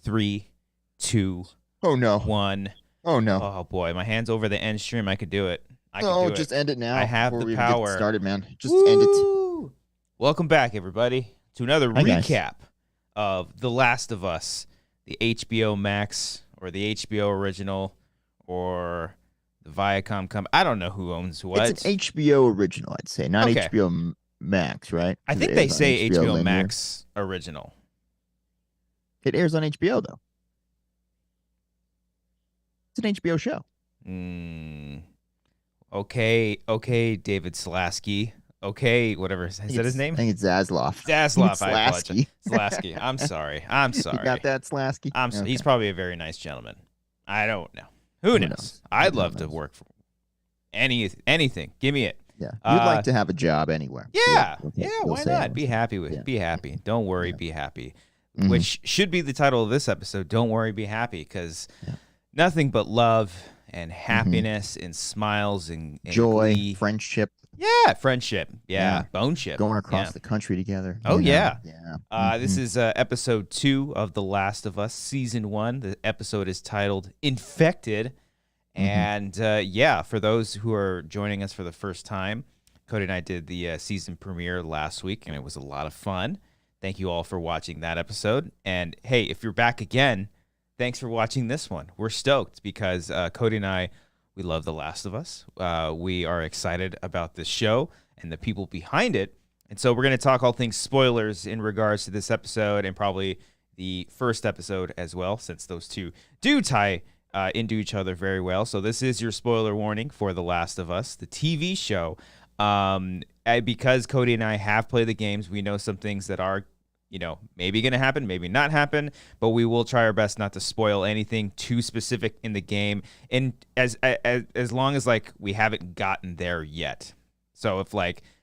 3, 2, Oh no. 1. Oh no. Oh boy, my hand's over the end stream. I could do it. I could No, do it. just end it I now have before the we even get power. started, man. Just end it. Woo! Welcome back, everybody, to another Hi, guys. recap of The Last of Us, the HBO Max or the HBO original or the Viacom. I don't know who owns what. It's an HBO original, I'd say, not Okay. HBO Max, right? I 'Cause think it they airs on say HBO linear. Max original. It airs on HBO though. It's an HBO show. Okay, David Slasky. Okay, whatever. Is that his name? I think it's Zaslav. Zaslav, I Slasky. apologize. Slasky. I'm sorry. You got that, Slasky? He's Okay. probably a very nice gentleman. I don't know. Who knows? I'd love to work for anything. Give me it. Yeah, you'd like to have a job anywhere. Yeah, Okay, we'll why say not? it. Be happy with. Yeah. Be happy. Don't worry. Yeah. Be happy. Mhm. Which should be the title of this episode. Don't worry. Be happy. Because Yeah. nothing but love and happiness and smiles and Joy, glee. friendship, Yeah, friendship. Yeah. Boneship. going across Yeah. the country together. Oh, you know? yeah. Yeah. This is episode 2 of The Last of Us, season 1. The episode is titled Infected. And for those who are joining us for the first time, Cody and I did the season premiere last week, and it was a lot of fun. Thank you all for watching that episode. And hey, if you're back again, thanks for watching this one. We're stoked because Cody and I, we love The Last of Us. We are excited about this show and the people behind it. And so we're going to talk all things spoilers in regards to this episode and probably the first episode as well, since those two do tie into each other very well. So this is your spoiler warning for The Last of Us, the TV show. Because Cody and I have played the games, we know some things that are, maybe going to happen, maybe not happen, but we will try our best not to spoil anything too specific in the game, and as long as we haven't gotten there yet. So if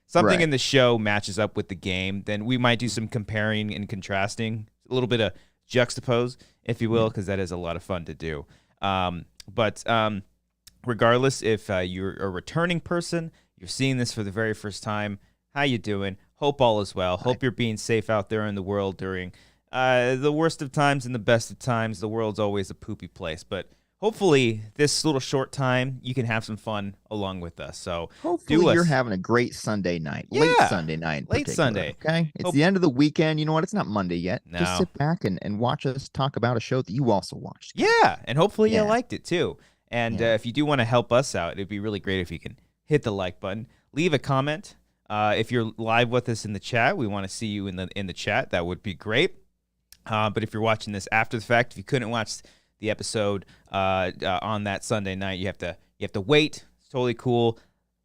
something in the show matches up with the game, then we might do some comparing and contrasting, a little bit of juxtapose, if you will, because that is a lot of fun to do. But regardless, if you're a returning person, you're seeing this for the very first time, how you doing? Hope all is well. Hope you're being safe out there in the world during the worst of times and the best of times. The world's always a poopy place, but hopefully this little short time you can have some fun along with us. So hopefully you're having a great Sunday night. Yeah. Late Sunday night. Late Sunday. Okay. It's the end of the weekend. You know what? It's not Monday yet. No. Just sit back and watch us talk about a show that you also watched. Yeah. And hopefully you Yeah. liked it too. And if you do want to help us out, it'd be really great if you can hit the like button, leave a comment. If you're live with us in the chat, we want to see you in the chat. That would be great. But if you're watching this after the fact, if you couldn't watch the episode on that Sunday night, you have to wait. It's totally cool.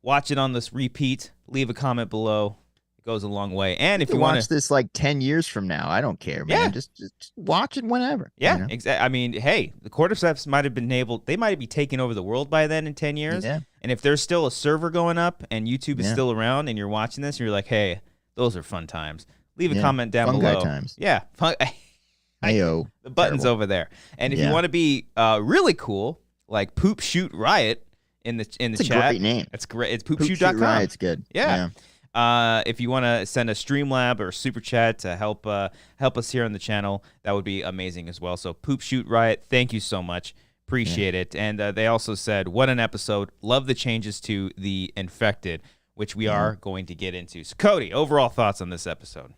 Watch it on this repeat. Leave a comment below. It goes a long way. And if you want watch this 10 years from now, I don't care, man. Yeah. Just watch it whenever. Yeah, you know? exactly. I mean, hey, the Cordyceps might have been able. They might be taking over the world by then in 10 years. Yeah. And if there's still a server going up and YouTube is still around and you're watching this, and you're like, hey, those are fun times. Leave a comment down below. Guy times. Yeah, fun. Ayo. The button's over there. And if you want to be really cool, like Poop Shoot Riot in the chat. It's a great name. It's great. It's Poop Shoot poopshoot.com. Riot's good. Yeah. If you want to send a Streamlab or super chat to help us here on the channel, that would be amazing as well. So Poop Shoot Riot, thank you so much. Appreciate it. And they also said, what an episode. Love the changes to the Infected, which we are going to get into. So Cody, overall thoughts on this episode?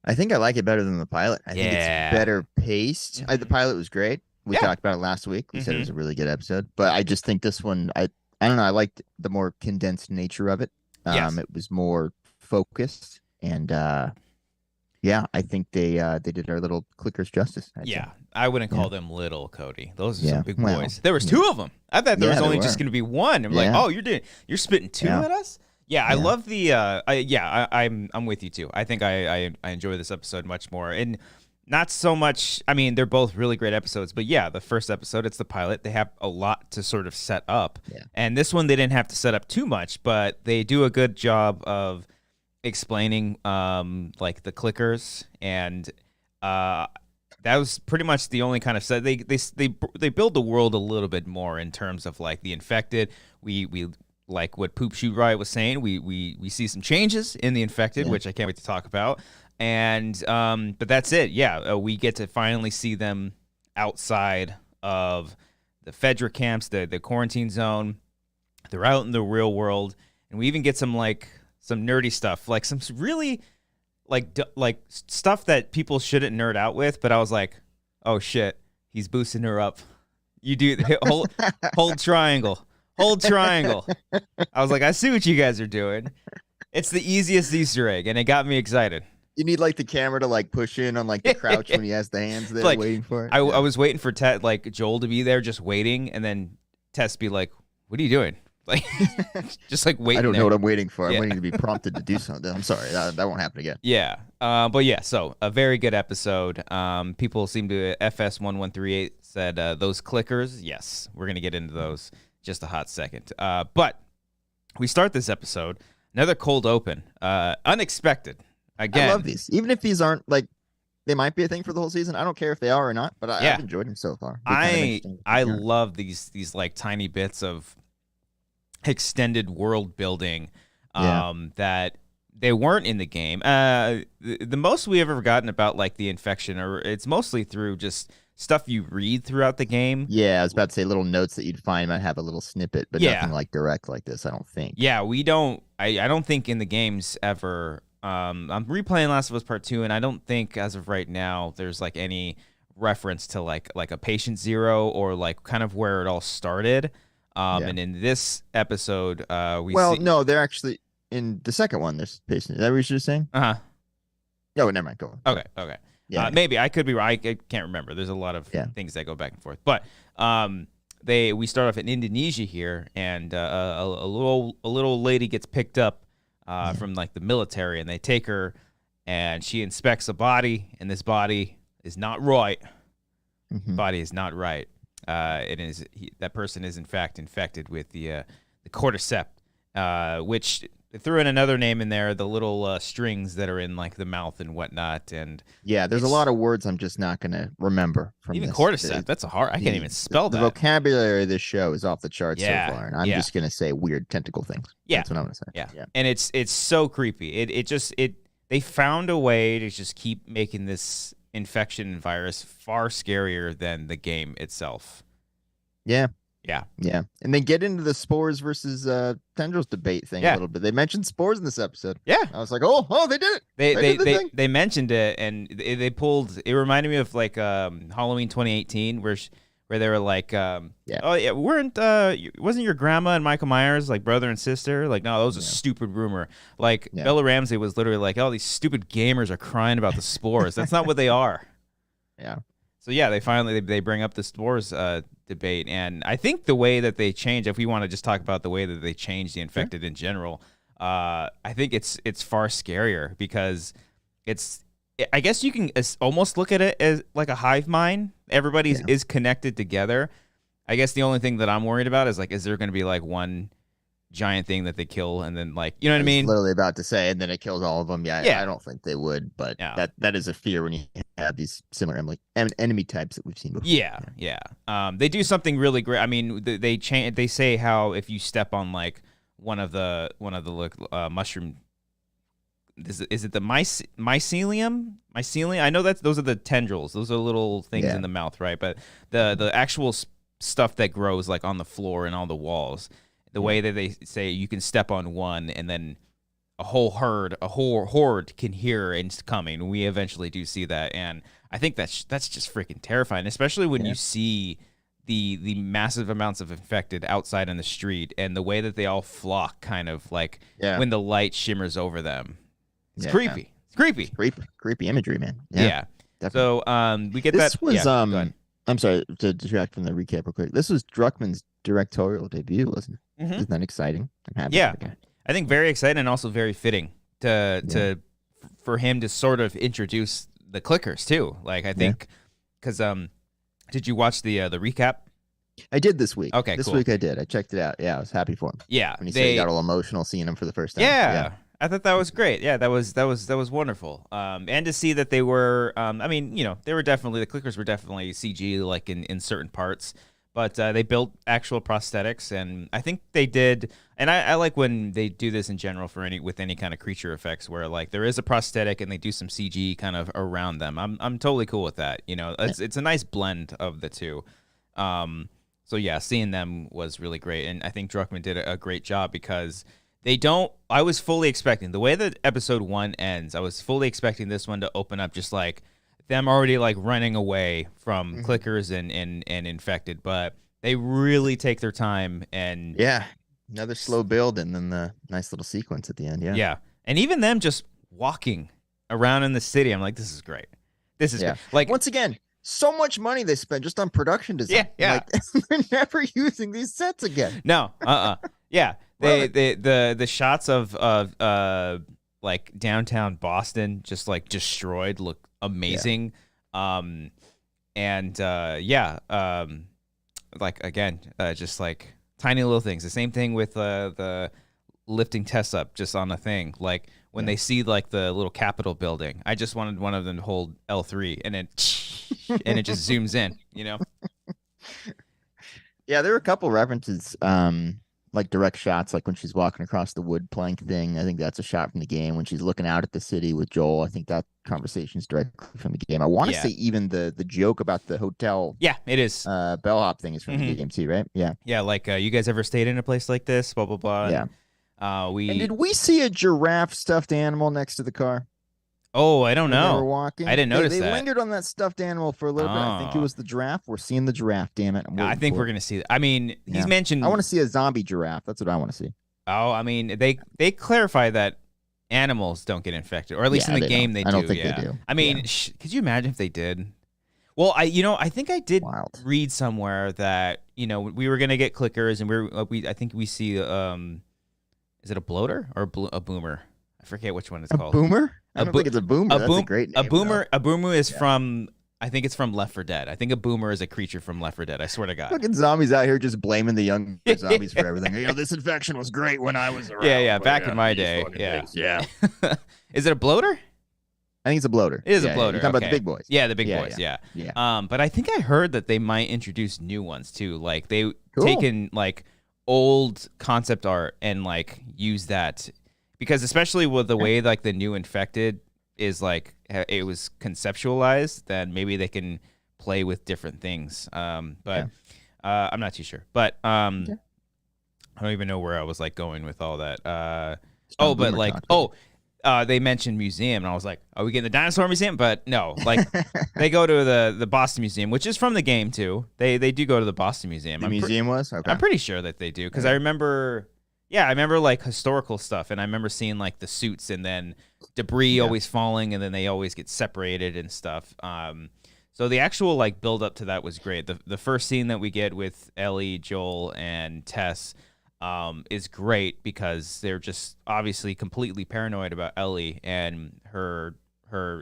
I think I like it better than the pilot. I think it's better paced. The pilot was great. We talked about it last week. We said it was a really good episode. But I just think this one, I don't know, I liked the more condensed nature of it. It was more focused, and I think they did our little clickers justice. I'd say. I wouldn't call them little, Cody. Those are some big well, boys. There was 2 of them. I thought there was only just going to be 1. I'm like, oh, you're spitting 2 at us? Yeah, I love the. I'm with you too. I think I enjoy this episode much more, and not so much. I mean, they're both really great episodes, but the first episode, it's the pilot. They have a lot to sort of set up, and this one they didn't have to set up too much, but they do a good job of explaining the clickers, and that was pretty much the only kind of set. They build the world a little bit more in terms of the Infected. We like what Poop Shoot Riot was saying, we see some changes in the Infected, which I can't wait to talk about. And but that's it. Yeah, we get to finally see them outside of the Fedra camps, the quarantine zone. They're out in the real world, and we even get some nerdy stuff, like some really like stuff that people shouldn't nerd out with. But I was like, oh shit, he's boosting her up. You do hold triangle. Hold triangle. I was like, I see what you guys are doing. It's the easiest Easter egg, and it got me excited. You need like the camera to like push in on like the crouch when he has the hands there like, waiting for it. I was waiting for Joel to be there just waiting, and then Tess be like, what are you doing? Like, just like waiting. I don't there. know what I'm waiting for. I'm waiting to be prompted to do something. I'm sorry. That won't happen again. Yeah. But yeah, so a very good episode. People seem to, FS1138 said those clickers. Yes, we're going to get into those just a hot second. But we start this episode, another cold open, unexpected. Again, I love these. Even if these aren't like, they might be a thing for the whole season. I don't care if they are or not, but I've enjoyed them so far. I love these like tiny bits of extended world building that they weren't in the game. The most we have ever gotten about like the infection, or it's mostly through just stuff you read throughout the game. Yeah, I was about to say little notes that you'd find might have a little snippet, but nothing like direct like this, I don't think. Yeah, we don't. I don't think in the games ever. I'm replaying Last of Us Part 2, and I don't think as of right now there's like any reference to like a Patient Zero or like kind of where it all started. And in this episode, no, they're actually in the second one. There's Patient. Is that what you were saying? Uh-huh. Oh, never mind. Go on. Okay. Yeah. Maybe I could be right. I can't remember. There's a lot of things that go back and forth. But we start off in Indonesia here, and a little lady gets picked up from like the military, and they take her, and she inspects a body, and this body is not right. Mm-hmm. Body is not right. That person is in fact infected with the cordyceps, which they threw in another name in there, the little strings that are in like the mouth and whatnot. And yeah, there's a lot of words I'm just not gonna remember from even this. Cordyceps. That's I can't even spell that. The vocabulary of this show is off the charts so far, and I'm just gonna say weird tentacle things. Yeah, that's what I'm gonna say. Yeah. And it's so creepy. They found a way to just keep making this infection virus far scarier than the game itself. Yeah. Yeah. And they get into the spores versus tendrils debate thing a little bit. They mentioned spores in this episode. Yeah. I was like, oh, they did it. They mentioned it, and they pulled. It reminded me of like Halloween 2018, where they were like, oh yeah, wasn't your grandma and Michael Myers like brother and sister? Like, no, that was a stupid rumor. Like Bella Ramsey was literally like, oh, these stupid gamers are crying about the spores. That's not what they are. Yeah. So yeah, they bring up the spores debate, and I think the way that they change, if we want to just talk about the way that they change the infected in general, I think it's far scarier because I guess you can almost look at it as like a hive mind. Everybody is connected together. I guess the only thing that I'm worried about is like, is there going to be like one giant thing that they kill and then like, you know what I mean? Literally about to say, and then it kills all of them. I don't think they would, but that is a fear when you have these similar enemy types that we've seen before. Yeah. They do something really great. I mean, they say how if you step on like one of the mushroom, is it the mycelium? I know those are the tendrils. Those are little things in the mouth, right? But the actual stuff that grows like on the floor and on the walls. The way that they say you can step on one and then a whole horde can hear and it's coming. We eventually do see that, and I think that's just freaking terrifying, especially when you see the massive amounts of infected outside in the street and the way that they all flock, kind of like when the light shimmers over them. It's creepy. It's creepy imagery, man. Yeah. So we get this that. Was I'm sorry to distract from the recap real quick. This was Druckmann's directorial debut, wasn't it? Mm-hmm. Isn't that exciting? I'm happy. Yeah, I think very exciting and also very fitting for him to sort of introduce the clickers too. Like I think because did you watch the recap? I did this week. Okay, this cool. week I did. I checked it out. Yeah, I was happy for him. Yeah, when he said he got all emotional seeing him for the first time. Yeah. I thought that was great. Yeah, that was wonderful. And to see that they were, I mean, you know, they were definitely, the clickers were definitely CG like in certain parts, But they built actual prosthetics, and I think they did. And I like when they do this in general with any kind of creature effects, where like there is a prosthetic and they do some CG kind of around them. I'm totally cool with that. It's a nice blend of the two. So yeah, seeing them was really great, and I think Druckmann did a great job because they don't. I was fully expecting the way that episode 1 ends. I was fully expecting this one to open up just like them already like running away from clickers and infected, but they really take their time and another slow build and then the nice little sequence at the end. Yeah, and even them just walking around in the city, I'm like, this is great. This is great. Like once again, so much money they spent just on production design. Yeah. Like, they're never using these sets again. No, yeah, the shots of like downtown Boston just like destroyed look amazing. Like again, just like tiny little things. The same thing with the lifting Tess up just on a thing. Like when they see like the little Capitol building, I just wanted one of them to hold L3 and then and it just zooms in, Yeah, there were a couple references, like direct shots, like when she's walking across the wood plank thing. I think that's a shot from the game. When she's looking out at the city with Joel, I think that conversation is directly from the game. I want to say even the joke about the hotel, it is bellhop thing is from the game too, right? Yeah, like you guys ever stayed in a place like this? Blah blah blah. Yeah. And did we see a giraffe stuffed animal next to the car? Oh, I don't know. They were walking. I didn't notice that. They lingered on that stuffed animal for a little bit. I think it was the giraffe. We're seeing the giraffe, damn it. I think we're going to see that. I mean, he's mentioned... I want to see a zombie giraffe. That's what I want to see. Oh, I mean, they clarify that animals don't get infected, or at least in the game they do. I don't think they do. I mean, could you imagine if they did? Well, I think I did read somewhere that, we were going to get clickers, and I think we see, is it a bloater or a boomer? I forget which one it's called. A boomer? I don't think it's a boomer. That's a great name. A boomer is from, I think it's from Left 4 Dead. I think a boomer is a creature from Left 4 Dead. I swear to God. Fucking zombies out here just blaming the young zombies for everything. This infection was great when I was around. Yeah, back in my day. Yeah. Is it a bloater? I think it's a bloater. It is a bloater. You're talking about the big boys. Yeah, the big boys. Yeah. But I think I heard that they might introduce new ones too. Like they taken like old concept art and like use that. Because especially with the way like the new infected is like it was conceptualized, then maybe they can play with different things. But I'm not too sure. But I don't even know where I was like going with all that. They mentioned museum, and I was like, are we getting the dinosaur museum? But no, like they go to the Boston Museum, which is from the game too. They do go to the Boston Museum. The museum was? Okay. I'm pretty sure that they do because I remember. Yeah, I remember like historical stuff, and I remember seeing like the suits and then debris always falling, and then they always get separated and stuff. So the actual like build up to that was great. The first scene that we get with Ellie, Joel, and Tess is great because they're just obviously completely paranoid about Ellie and her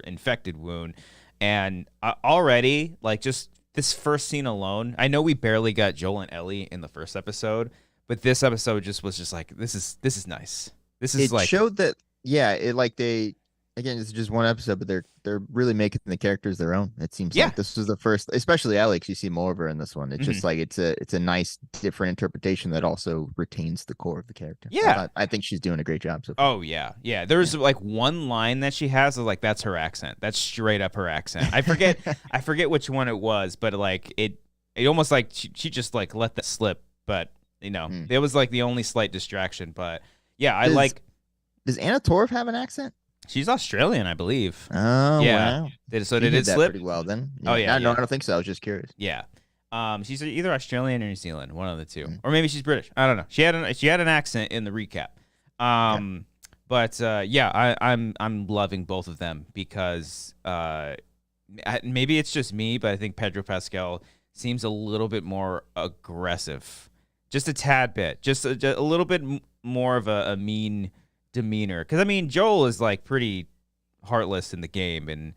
infected wound, and already like just this first scene alone, I know we barely got Joel and Ellie in the first episode. But this episode was just like this is nice. It showed that it's just one episode, but they're really making the characters their own. It seems like this was the first, especially Alex. You see more of her in this one. It's just like it's a nice different interpretation that also retains the core of the character. Yeah, I think she's doing a great job so far. Oh yeah. There's like one line that she has is like that's her accent. That's straight up her accent. I forget which one it was, but like it almost like she just like let that slip, but. It was like the only slight distraction, but yeah, Does Anna Torv have an accent? She's Australian, I believe. Oh, yeah. Wow. So did it slip? Pretty well then. Yeah. Oh yeah. No, I don't think so. I was just curious. Yeah. She's either Australian or New Zealand, one of the two, or maybe she's British. I don't know. She had an accent in the recap. But I'm loving both of them because maybe it's just me, but I think Pedro Pascal seems a little bit more aggressive. Just a tad bit, just a little bit more of a mean demeanor. Because I mean, Joel is like pretty heartless in the game,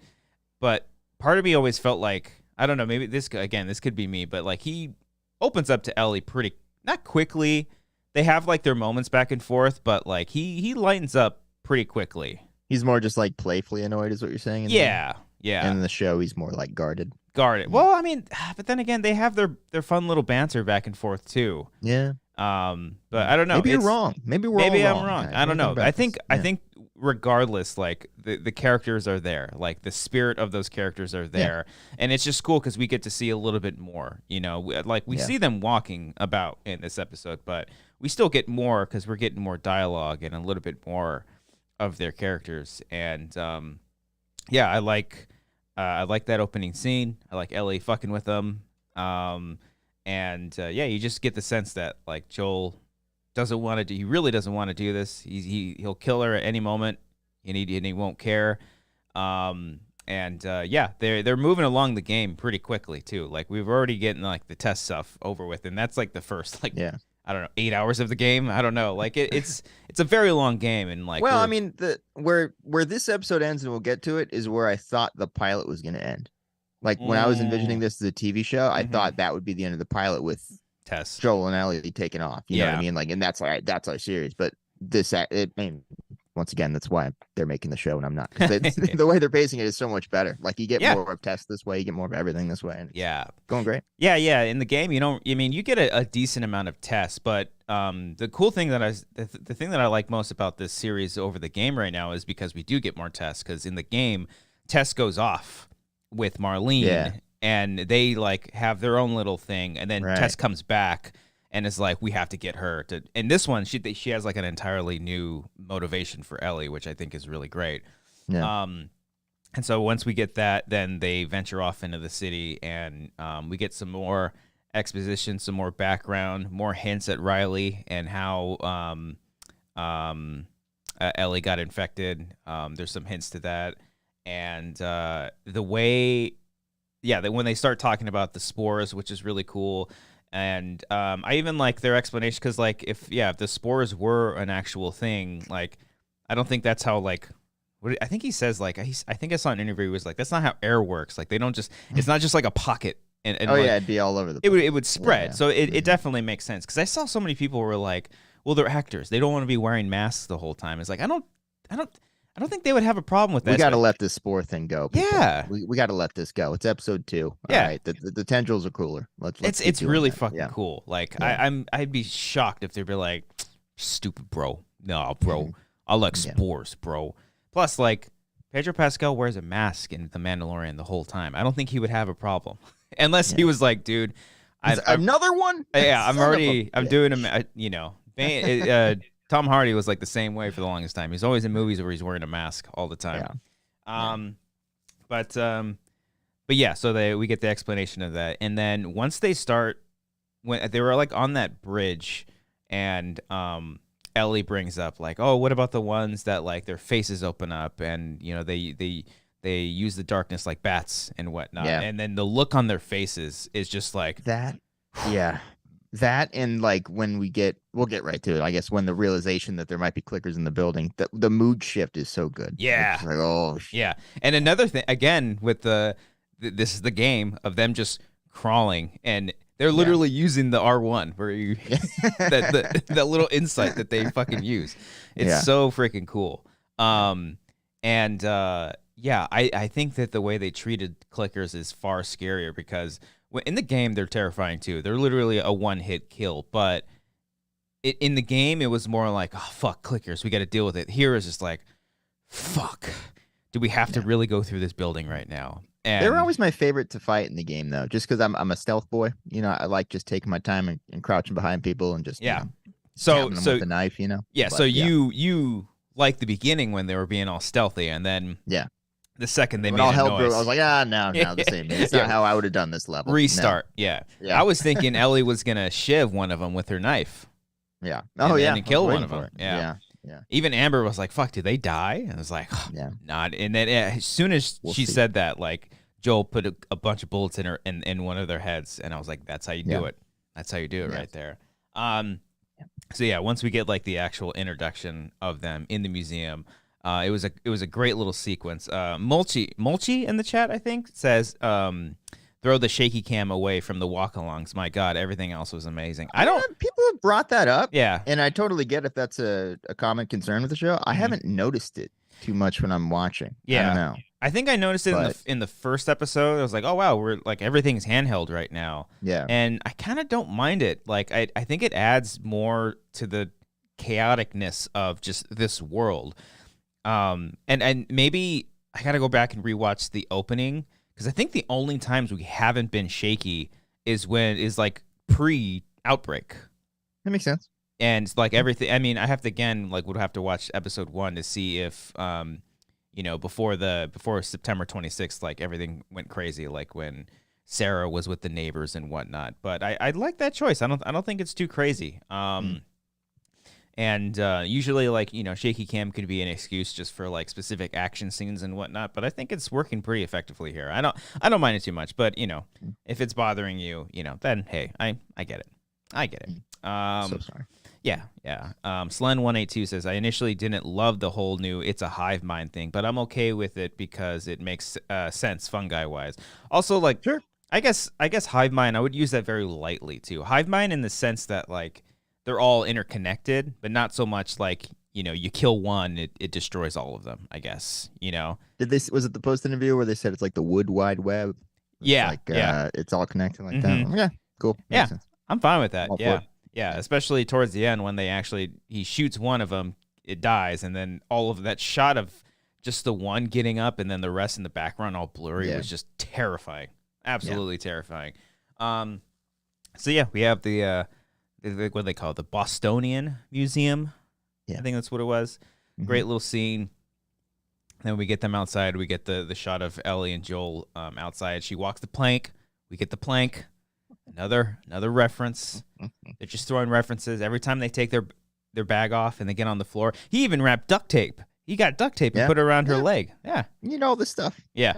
but part of me always felt like I don't know. Maybe this could be me, but like he opens up to Ellie pretty not quickly. They have like their moments back and forth, but like he lightens up pretty quickly. He's more just like playfully annoyed, is what you're saying. Yeah. And in the show, he's more like guarded. guard it. Well, I mean, but then again, they have their fun little banter back and forth too. Yeah. But I don't know. Maybe you're wrong. Maybe we're maybe all I'm wrong. guys. I don't know. I Yeah. think regardless, like the characters are there, like the spirit of those characters are there, and it's just cool because we get to see a little bit more. You know, we see them walking about in this episode, but we still get more because we're getting more dialogue and a little bit more of their characters. And yeah, I like that opening scene. I like Ellie fucking with them. And yeah, you just get the sense that like Joel doesn't want to do. He really doesn't want to do this. He'll kill her at any moment, and he won't care. Yeah, they're moving along the game pretty quickly too. Like we've already getting like the Tess stuff over with, and that's like the first I don't know 8 hours of the game. I don't know. Like it's a very long game, and like I mean where this episode ends, and we'll get to it, is where I thought the pilot was going to end. Like when I was envisioning this as a TV show, I thought that would be the end of the pilot with Tess, Joel, and Ellie taking off. You know what I mean? Like, and that's our series. But once again, that's why they're making the show, and I'm not. The way they're pacing it is so much better. Like you get more of Tess this way, you get more of everything this way. And going great. Yeah. In the game, you get a decent amount of Tess, but the cool thing the thing that I like most about this series over the game right now is because we do get more Tess. Because in the game, Tess goes off with Marlene, and they like have their own little thing, and then Tess comes back and is like, we have to get her to. And this one, she has like an entirely new motivation for Ellie, which I think is really great. Yeah. And so once we get that, then they venture off into the city, and we get some more exposition, some more background, more hints at Riley and how Ellie got infected. There's some hints to that. And the way, when they start talking about the spores, which is really cool. And I even like their explanation because, like, if the spores were an actual thing, like, I don't think that's how, like, I think he says, like, I think I saw an interview. He was like, that's not how air works. Like, they don't just, it's not just like a pocket. And it'd be all over the place. It would spread. Yeah. So it definitely makes sense. Because I saw so many people were like, well, they're actors. They don't want to be wearing masks the whole time. It's like, I don't think they would have a problem with that. We got to let this spore thing go. People. Yeah, we got to let this go. It's episode 2. Yeah, all right. The tendrils are cooler. It's really fucking cool. Like I'd be shocked if they'd be like, stupid bro. No, bro. I like spores, bro. Plus, like Pedro Pascal wears a mask in The Mandalorian the whole time. I don't think he would have a problem unless he was like, dude, another one. Yeah, I'm doing a Tom Hardy was like the same way for the longest time. He's always in movies where he's wearing a mask all the time. But yeah, so we get the explanation of that. And then once they start, when they were like on that bridge, and Ellie brings up like, oh, what about the ones that like their faces open up, and they use the darkness like bats and whatnot. And then the look on their faces is just like that. Yeah. That, and like when we'll get right to it. I guess when the realization that there might be clickers in the building, the mood shift is so good. Yeah. It's like, oh. Yeah. And another thing, again, with this is the game of them just crawling, and they're literally using the R1 where you that little insight that they fucking use. It's so freaking cool. I think that the way they treated clickers is far scarier because in the game, they're terrifying too. They're literally a one-hit kill, but in the game, it was more like, oh, fuck, clickers, we got to deal with it. Here is just like, fuck, do we have to really go through this building right now? And they're always my favorite to fight in the game, though, just because I'm a stealth boy. I like just taking my time and crouching behind people and just so with the knife, Yeah, but, so you like the beginning when they were being all stealthy, and then the second they made all a hell noise, broke, I was like, no, the same. It's not how I would have done this level. Restart. No. Yeah. I was thinking Ellie was gonna shiv one of them with her knife. Yeah. And kill one of them. Yeah. Even Amber was like, "Fuck, did they die?" And I was like, "Not." And then as soon as she said that, like Joel put a bunch of bullets in one of their heads, and I was like, "That's how you do it. That's how you do it right there." So yeah, once we get like the actual introduction of them in the museum. It was a great little sequence. Mulchi in the chat, I think, says, throw the shaky cam away from the walk-alongs. My God, everything else was amazing. People have brought that up. Yeah. And I totally get if that's a common concern with the show. I haven't noticed it too much when I'm watching. Yeah. I don't know. I think I noticed it in the first episode. I was like, oh wow, we're like everything's handheld right now. Yeah. And I kind of don't mind it. Like I think it adds more to the chaoticness of just this world. And maybe I gotta go back and rewatch the opening, because I think the only times we haven't been shaky is like pre-outbreak. That makes sense. And like everything, I mean, I have to again would have to watch episode 1 to see if before September 26th, like everything went crazy, like when Sarah was with the neighbors and whatnot. But I like that choice. I don't think it's too crazy. And usually like shaky cam could be an excuse just for like specific action scenes and whatnot. But I think it's working pretty effectively here. I don't mind it too much. But if it's bothering you, then hey, I get it. I get it. So sorry. Yeah. Slen182 says, I initially didn't love the whole new it's a hive mind thing, but I'm okay with it because it makes sense fungi-wise. Also, like, sure. I guess hive mind, I would use that very lightly, too. Hive mind in the sense that, like, they're all interconnected, but not so much like, you kill one, it destroys all of them, I guess, Was it the post interview where they said it's like the wood wide web? Yeah. It's all connected like that. Yeah, cool. Makes sense. I'm fine with that. Yeah, especially towards the end when he shoots one of them, it dies, and then all of that shot of just the one getting up and then the rest in the background all blurry was just terrifying. Absolutely terrifying. So yeah, we have the what do they call it? The Bostonian Museum. Yeah. I think that's what it was. Great little scene. Then we get them outside. We get the shot of Ellie and Joel outside. She walks the plank. We get the plank. Another reference. They're just throwing references every time they take their bag off and they get on the floor. He even wrapped duct tape. He got duct tape and put it around her leg. Yeah, you know all this stuff. Yeah,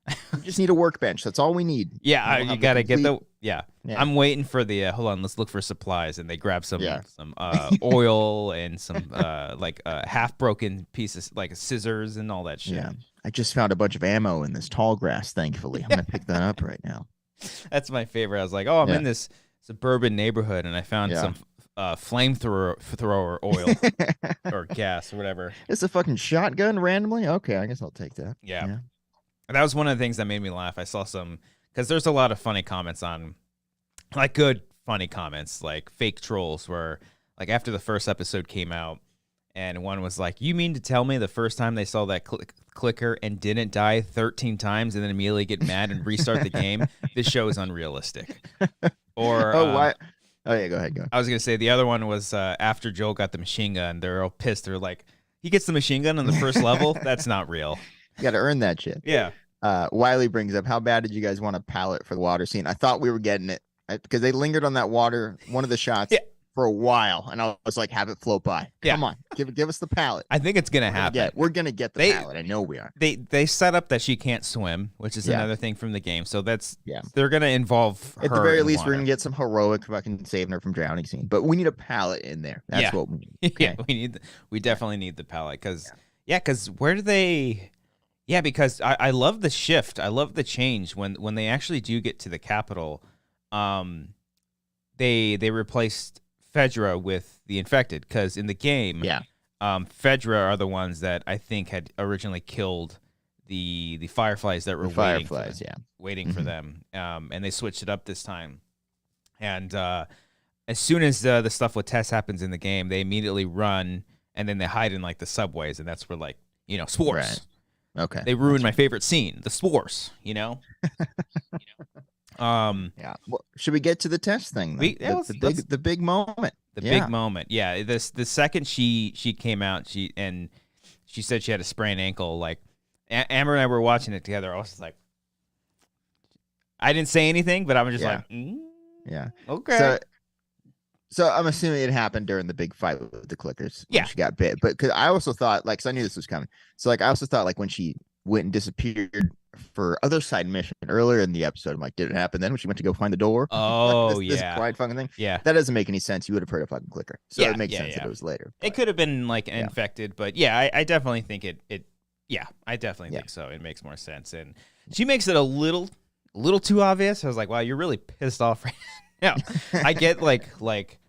you just need a workbench. That's all we need. Yeah, you gotta get the. Yeah, I'm waiting for the. Hold on, let's look for supplies, and they grab some oil and some half broken pieces like scissors and all that shit. Yeah, I just found a bunch of ammo in this tall grass. Thankfully, I'm gonna pick that up right now. That's my favorite. I was like, oh, I'm in this suburban neighborhood, and I found some flamethrower oil or gas or whatever. It's a fucking shotgun randomly? Okay, I guess I'll take that. Yeah. That was one of the things that made me laugh. I saw some, because there's a lot of funny comments on, like good funny comments, like fake trolls where, like after the first episode came out, and one was like, you mean to tell me the first time they saw that clicker and didn't die 13 times and then immediately get mad and restart the game? This show is unrealistic. Or why? Oh, yeah, go ahead. I was going to say the other one was after Joel got the machine gun, they're all pissed. They're like, he gets the machine gun on the first level? That's not real. You got to earn that shit. Yeah. Wiley brings up, how bad did you guys want a palette for the water scene? I thought we were getting it because they lingered on that water, one of the shots. For a while, and I was like, have it float by. Come on, give us the palette. I think it's gonna happen. We're gonna get the palette. I know we are. They set up that she can't swim, which is another thing from the game. So they're gonna involve her. At the very least, we're gonna get some heroic fucking saving her from drowning scene. But we need a palette in there. That's what we need. Okay? We definitely need the palette because where do they? Yeah, because I love the shift. I love the change when they actually do get to the capital. They replaced Fedra with the infected, because in the game, Fedra are the ones that I think had originally killed the fireflies that were waiting for them. And they switched it up this time. And as soon as the stuff with Tess happens in the game, they immediately run and then they hide in like the subways, and that's where spores. Right. Okay. They ruined my favorite scene, the spores. Well, should we get to the Tess thing? The big moment. The big moment. Yeah. The second she came out, she said she had a sprained ankle. Like Amber and I were watching it together. I was just like, I didn't say anything, but I was just yeah. Okay. So I'm assuming it happened during the big fight with the clickers. Yeah. She got bit, but because I also thought, like, cause I knew this was coming. So like, I also thought like when she went and disappeared for other side mission earlier in the episode, I'm like, did it happen then when she went to go find the door? Oh, this quiet fucking thing. Yeah, that doesn't make any sense. You would have heard a fucking clicker, so it makes sense that it was later. It could have been like infected, but I definitely think it. Yeah, I definitely think so. It makes more sense, and she makes it a little too obvious. I was like, wow, you're really pissed off right now. I get like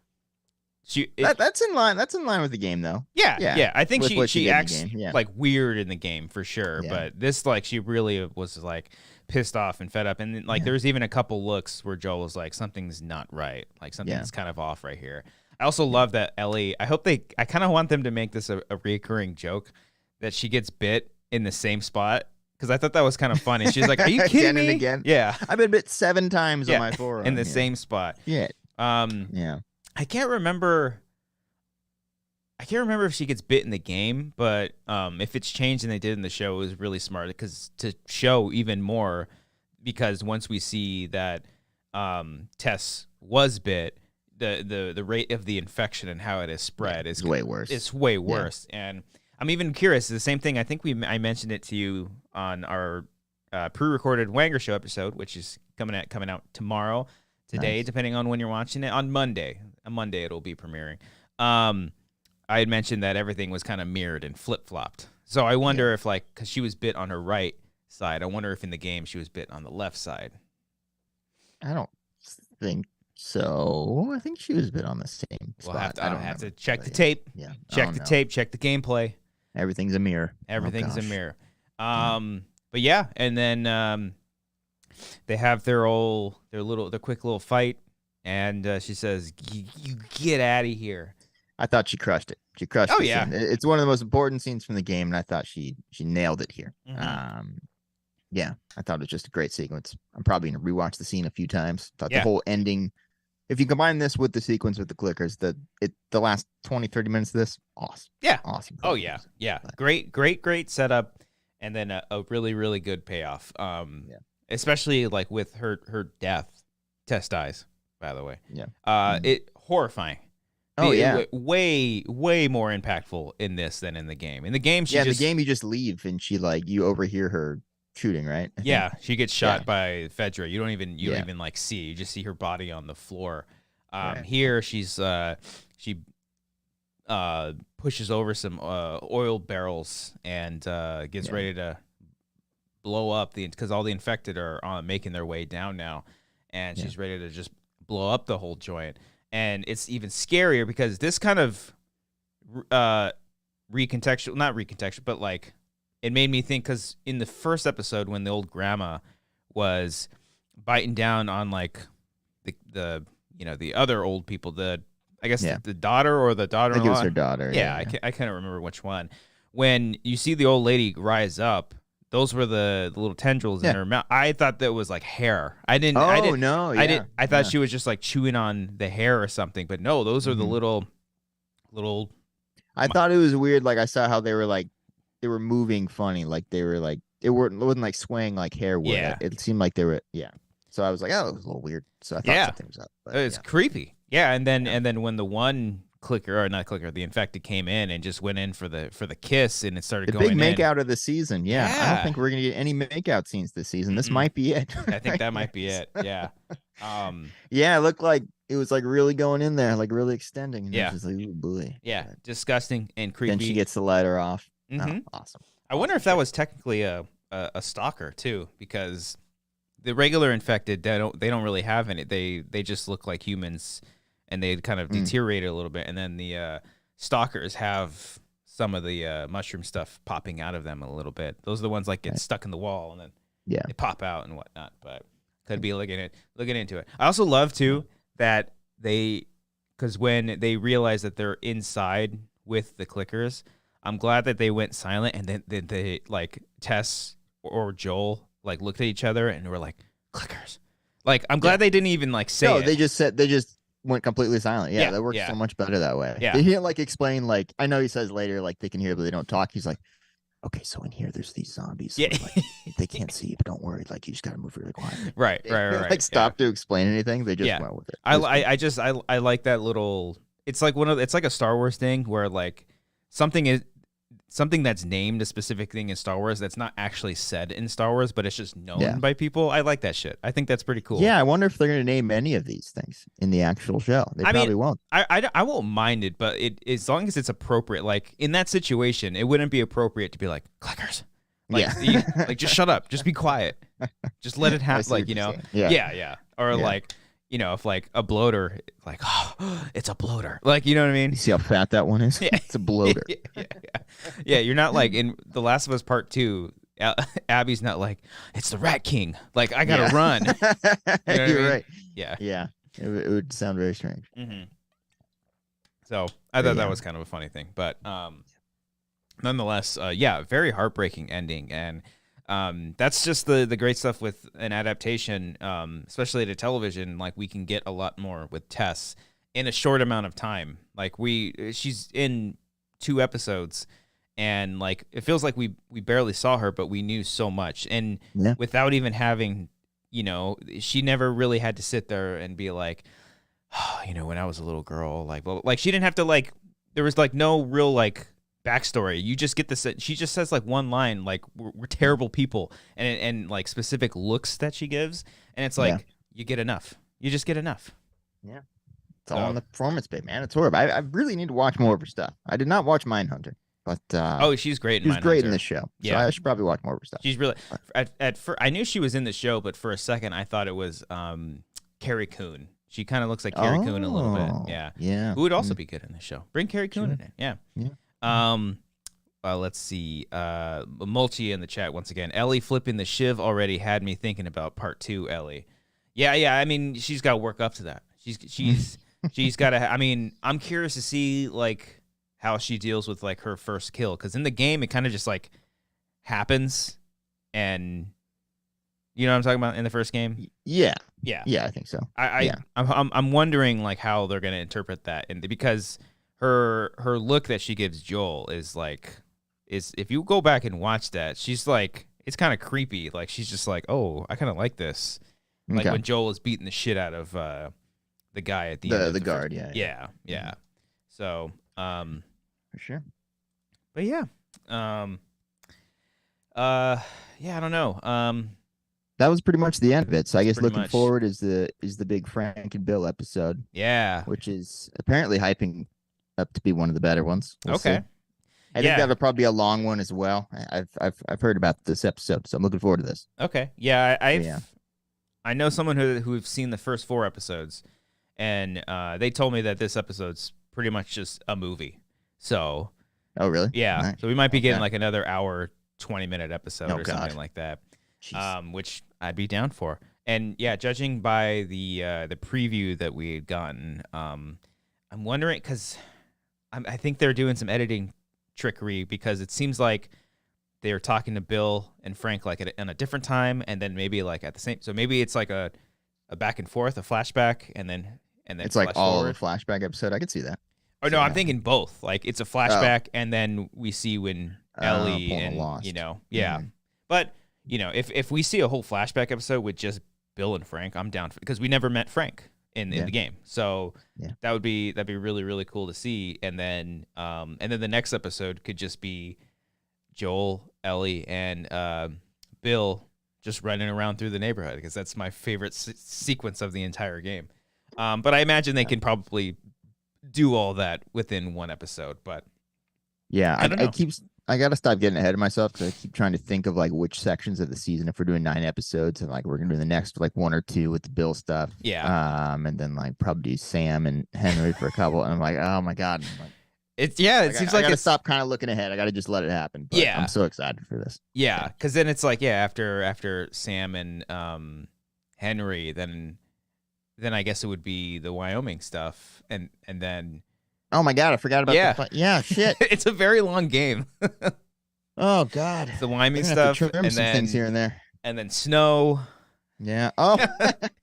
That's in line. That's in line with the game, though. Yeah. I think she acts yeah. like weird in the game for sure, but this like she really was like pissed off and fed up, and like there was even a couple looks where Joel was like, something's not right, like something's kind of off right here. I also love that Ellie. I kind of want them to make this a recurring joke that she gets bit in the same spot, because I thought that was kind of funny. She's like, "Are you kidding me?" Again. Yeah, I've been bit 7 times on my forearm in the same spot. Yeah. Yeah. I can't remember if she gets bit in the game, but if it's changed and they did in the show, it was really smart because to show even more, because once we see that Tess was bit, the rate of the infection and how it is spread is way worse. It's way worse, and I'm even curious. The same thing. I think I mentioned it to you on our pre-recorded Wanger Show episode, which is coming out tomorrow. Today, depending on when you're watching it, on Monday. On Monday, it'll be premiering. I had mentioned that everything was kind of mirrored and flip-flopped. So I wonder if, like, because she was bit on her right side, I wonder if in the game she was bit on the left side. I don't think so. I think she was bit on the same spot. I don't have to check the tape. Yeah. Check the tape. Check the gameplay. Everything's a mirror. Everything's a mirror. But yeah, and then they have their quick little fight, and she says, "You get out of here." I thought she crushed it. She crushed it. Oh yeah, it's one of the most important scenes from the game, and I thought she nailed it here. Yeah, I thought it was just a great sequence. I'm probably gonna rewatch the scene a few times. Thought the whole ending, if you combine this with the sequence with the clickers, the last 20-30 minutes of this, awesome. Yeah, awesome. Oh yeah. Great setup, and then a really, really good payoff. Especially like with her death. Tess dies, by the way. Yeah. It horrifying. Oh yeah. Way more impactful in this than in the game. In the game, in the game you just leave and you overhear her shooting, right? Yeah, she gets shot by Fedra. You don't even like see. You just see her body on the floor. Here she's she pushes over some oil barrels and gets ready to blow up because all the infected are making their way down now, and she's ready to just blow up the whole joint. And it's even scarier because this kind of not recontextual, but like it made me think, because in the first episode when the old grandma was biting down on like the other old people, the daughter or the daughter-in-law. I think it was her daughter. Yeah. I can't remember which one. When you see the old lady rise up, those were the little tendrils in her mouth. I thought that was like hair. I thought she was just like chewing on the hair or something, but no, those are the little. I thought it was weird. Like I saw how they were moving funny. Like they were like, it wasn't like swaying like hair would. Yeah. It seemed like they were. Yeah. So I was like, oh, it was a little weird. So I thought something was up. But, it's creepy. Yeah. And then when the one the infected came in and just went in for the kiss, and it started going big makeout of the season. Yeah. I don't think we're gonna get any makeout scenes this season. This might be it. I think that might be it. Yeah. It looked like it was like really going in there, like really extending. And yeah. It was just like, ooh, boy. Yeah. Disgusting and creepy. Then she gets the lighter off. Mm-hmm. Oh, awesome. I wonder if that was technically a stalker too, because the regular infected, they don't really have any. They just look like humans. And they kind of deteriorated a little bit, and then the stalkers have some of the mushroom stuff popping out of them a little bit. Those are the ones like get stuck in the wall and then they pop out and whatnot. But could be looking into it. I also love too that because when they realize that they're inside with the clickers, I'm glad that they went silent, and then they like Tess or Joel like looked at each other and were like, clickers. Like I'm glad they didn't even like say it. They just went completely silent. Yeah, that works so much better that way. Yeah. They didn't like explain, like, I know he says later like they can hear but they don't talk. He's like, okay, so in here there's these zombies. So like, they can't see you, but don't worry, like you just gotta move really quiet. Right. Like stop to explain anything. They just went with it. I like that little, it's like it's like a Star Wars thing where like something that's named a specific thing in Star Wars that's not actually said in Star Wars, but it's just known by people. I like that shit. I think that's pretty cool. Yeah, I wonder if they're going to name any of these things in the actual show. They probably won't. I won't mind it, but as long as it's appropriate. Like in that situation, it wouldn't be appropriate to be like, clickers. Like, like just shut up. Just be quiet. Just let it happen. Like, you know. Yeah. Or like, if like a bloater, like, oh, it's a bloater. Like, you know what I mean? You see how fat that one is? Yeah. It's a bloater. Yeah, you're not like in The Last of Us Part 2, Abby's not like, it's the Rat King. Like, I got to run. You know You're right. Yeah. Yeah. It would sound very strange. Mm-hmm. So I thought that was kind of a funny thing. But nonetheless, very heartbreaking ending. And that's just the great stuff with an adaptation, especially to television. Like, we can get a lot more with Tess in a short amount of time. Like, she's in 2 episodes, and like it feels like we barely saw her, but we knew so much. And without even having, she never really had to sit there and be like, oh, when I was a little girl, like, well, like she didn't have to, like, there was like no real like backstory. You just get this. She just says like one line, like, we're terrible people, and like specific looks that she gives, and it's like you get enough. You just get enough. Yeah, it's all on the performance pay, man. It's horrible. I really need to watch more of her stuff. I did not watch Mindhunter, but she's great. She's great in this show. Yeah, so I should probably watch more of her stuff. She's really at first, I knew she was in the show, but for a second I thought it was Carrie Coon. She kind of looks like Carrie Coon a little bit. Yeah. Yeah. Who would also be good in the show? Bring Carrie Coon in it. Yeah. Let's see. Mulchi in the chat once again. Ellie flipping the shiv already had me thinking about part 2, Ellie. Yeah. I mean, she's got to work up to that. She's got to. I mean, I'm curious to see like how she deals with like her first kill, because in the game it kind of just like happens, and you know what I'm talking about in the first game. Yeah, I think so. I'm wondering like how they're gonna interpret that, and because her look that she gives Joel is if you go back and watch that, she's like, it's kind of creepy. Like, she's just like, oh, I kind of like this. Like when Joel is beating the shit out of the guy at the end. The guard, yeah. So for sure. But yeah, I don't know. That was pretty much the end of it. So I guess looking forward is the big Frank and Bill episode. Yeah, which is apparently hyping up to be one of the better ones. We'll see. I think that'll probably be a long one as well. I've heard about this episode, so I'm looking forward to this. Okay, yeah, I know someone who've seen the first 4 episodes, and they told me that this episode's pretty much just a movie. So, oh really? Yeah. Nice. So we might be getting like another hour, 20-minute episode or something like that. Which I'd be down for. And yeah, judging by the preview that we had gotten, I'm wondering, because I think they're doing some editing trickery, because it seems like they're talking to Bill and Frank like at a different time, and then maybe like at the same. So maybe it's like a back and forth, a flashback, and then it's like all of a flashback episode. I could see that. Oh no, I'm thinking both. Like it's a flashback, and then we see when Ellie and lost. But if we see a whole flashback episode with just Bill and Frank, I'm down for, because we never met Frank in the game. So that'd be really, really cool to see. And then the next episode could just be Joel, Ellie, and Bill just running around through the neighborhood, because that's my favorite sequence of the entire game. But I imagine they can probably do all that within one episode. But yeah, I gotta stop getting ahead of myself, because I keep trying to think of like which sections of the season, if we're doing 9 episodes, and like we're gonna do the next like 1 or 2 with the Bill stuff. Yeah. And then like probably do Sam and Henry for a couple, and I'm like, oh my god. It seems like I gotta stop kind of looking ahead. I gotta just let it happen. But I'm so excited for this. Yeah, because then it's like after Sam and Henry, then I guess it would be the Wyoming stuff, and then. Oh my god, I forgot about shit. It's a very long game. Oh god. The Wyoming stuff, and then things here and there. And then snow. Yeah. Oh.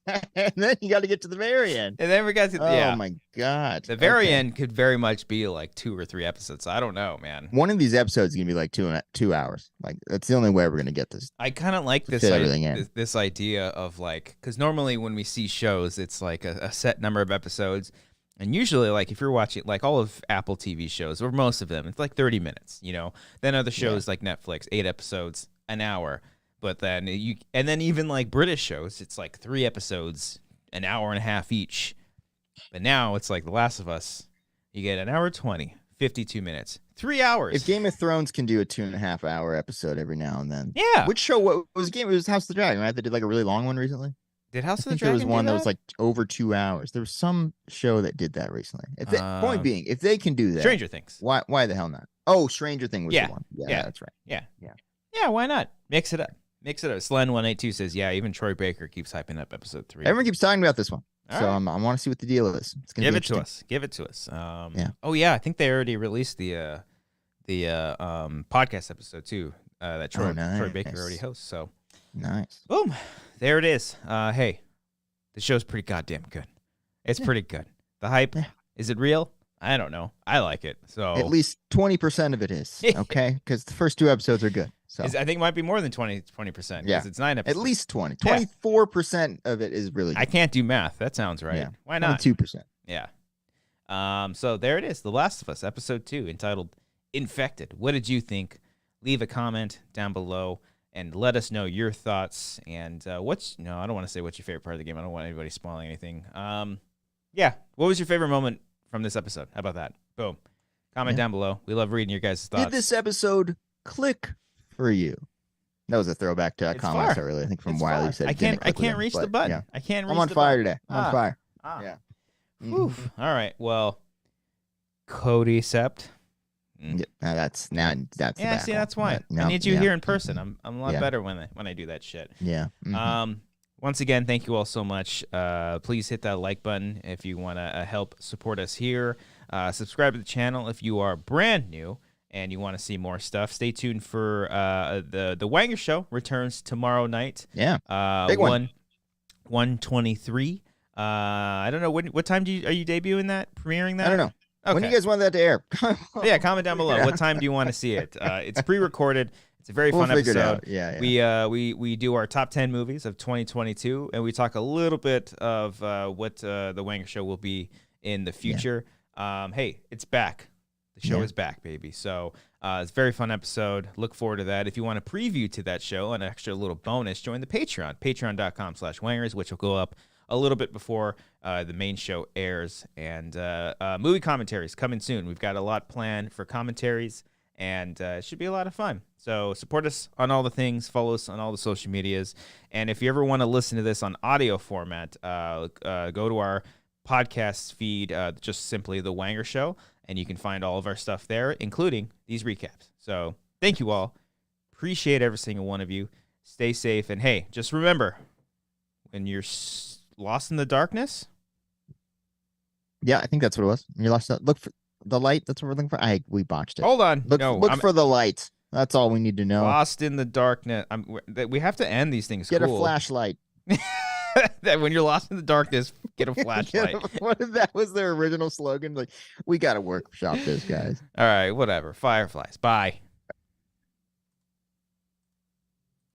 And then you got to get to the very end. And then we got to oh my god. The very end could very much be like 2 or 3 episodes. I don't know, man. One of these episodes is gonna be like 2 hours. Like that's the only way we're gonna get this. I kind of like this idea of like, because normally when we see shows, it's like a set number of episodes. And usually, like, if you're watching, like, all of Apple TV shows, or most of them, it's like 30 minutes, Then other shows like Netflix, 8 episodes, an hour. But then and then even, like, British shows, it's like 3 episodes, an hour and a half each. But now it's like The Last of Us. You get an hour 20, 52 minutes, 3 hours. If Game of Thrones can do a 2.5 hour episode every now and then. Yeah. Which show? What was Game? It was House of the Dragon, right? They did, like, a really long one recently. Did House I of the think there Dragon was one do that was like over 2 hours. There was some show that did that recently. Point being, if they can do that, Stranger Things. Why the hell not? Oh, Stranger Thing was Yeah. the one. Yeah. That's right. Yeah, why not? Mix it up. Slen182 says, yeah, even Troy Baker keeps hyping up episode 3. Everyone keeps talking about this one. All So right. I want to see what the deal is. It's gonna Give be it to interesting. us. Give it to us. Yeah. Oh yeah, I think they already released the podcast episode too. That Troy Baker already hosts. So nice. boom, there it is. Hey, the show's pretty goddamn good. It's pretty good. The hype, is it real? I don't know. I like it. So At least 20% of it is okay, because the first 2 episodes are good. So I think it might be more than 20%. Yeah, it's 9 episodes. At least 20. 24% of it is really good. I can't do math. That sounds right. Yeah. Why not? 2%. Yeah. So there it is, The Last of Us, episode 2, entitled Infected. What did you think? Leave a comment down below and let us know your thoughts. And I don't want to say what's your favorite part of the game. I don't want anybody spoiling anything. Yeah. What was your favorite moment from this episode? How about that? Boom. Comment down below. We love reading your guys' thoughts. Did this episode click for you? That was a throwback to a comment I saw earlier. I think from Wiley said I can't reach the button. Yeah. I can't reach I'm on the fire button. today. I'm on fire. Yeah. Oof. All right. Well, Cody Sept. Yeah, that's the yeah. See, that's why I need you here in person. I'm a lot better when I do that shit. Yeah. Once again, thank you all so much. Please hit that like button if you want to help support us here. Subscribe to the channel if you are brand new and you want to see more stuff. Stay tuned for the Wanger Show returns tomorrow night. Yeah. Big one. 1:23. I don't know what time are you debuting that? Premiering that? I don't know. Okay. When do you guys want that to air? Yeah, comment down below. What time do you want to see it? It's pre-recorded. It's a very fun episode. Yeah. We do our top 10 movies of 2022, and we talk a little bit of what the Wanger Show will be in the future. Hey, it's back. The show is back, baby. So it's a very fun episode. Look forward to that. If you want a preview to that show, an extra little bonus, join the Patreon, patreon.com/wangers, which will go up a little bit before the main show airs. And movie commentaries coming soon. We've got a lot planned for commentaries, and it should be a lot of fun. So support us on all the things. Follow us on all the social medias. And if you ever want to listen to this on audio format, go to our podcast feed, just simply The Wanger Show, and you can find all of our stuff there, including these recaps. So thank you all. Appreciate every single one of you. Stay safe. And hey, just remember, when you're lost in the darkness. Yeah, I think that's what it was. You lost. Look for the light. That's what we're looking for. We botched it. Hold on. Look for the light. That's all we need to know. Lost in the darkness. We have to end these things. Get a flashlight. That when you're lost in the darkness, get a flashlight. What if that was their original slogan? Like, we got to workshop this, guys. All right, whatever. Fireflies. Bye.